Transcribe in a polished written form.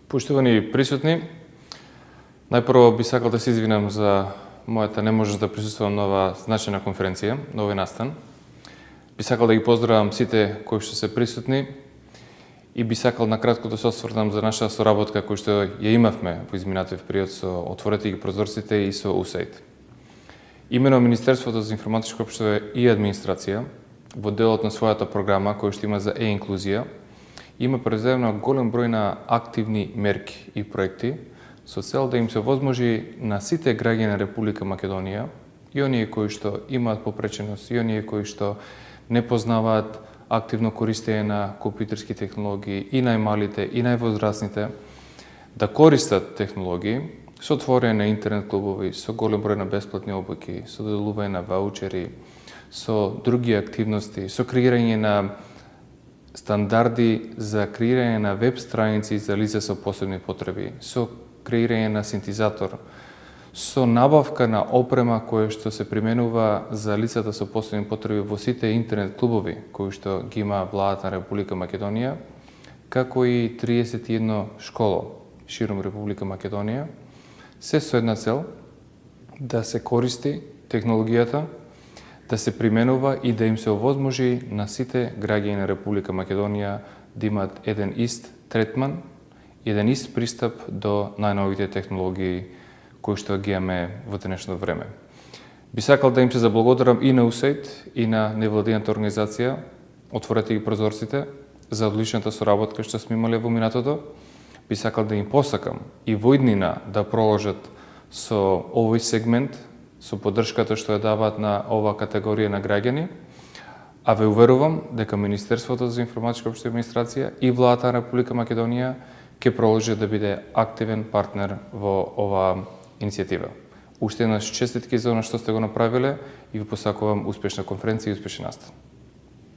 Поштовани присутни, најпрво би сакал да се извинам за мојата неможност да присуствувам на оваа значајна конференција, на овој настан. Би сакал да ги поздравам сите кои што се присутни и би сакал накратко да се осврнам за нашата соработка која што ја имавме во изминатиот период со Отворете ги прозорците и со USAID. Имено Министерството за информатичко општество и администрација во делот на својата програма која што има за е-инклузија има преземено голем број на активни мерки и проекти со цел да им се возможи на сите граѓани на Република Македонија, и оние кои што имаат попреченост, и оние кои што не познаваат активно користење на компјутерски технологии, и најмалите, и највозрастните, да користат технологии со отворење на интернет клубови, со голем број на бесплатни обуки, со доделување на ваучери, со други активности, со креирање на стандарди за креирање на веб страници за лица со посебни потреби, со креирање на синтезатор, со набавка на опрема која што се применува за лицата со посебни потреби во сите интернет клубови кои што ги има владата на Република Македонија, како и 31 школо широм Република Македонија, се со една цел да се користи технологијата, да се применува и да им се овозможи на сите граѓани на Република Македонија да имаат еден ист третман, еден ист пристап до најновите технологии кои што ги имаме во денешно време. Би сакал да им се заблагодарам и на USAID и на невладината организација Отворете ги прозорците за одличната соработка што сме имале во минатото. Би сакал да им посакам и во иднина да проложат со овој сегмент, со поддршката што ја даваат на оваа категорија на граѓани, а ве уверувам дека Министерството за информатичко општество и администрација и владата на Република Македонија ќе продолжи да биде активен партнер во оваа иницијатива. Уште еднаш честитки за она што сте го направиле и ви посакувам успешна конференција и успешен настан.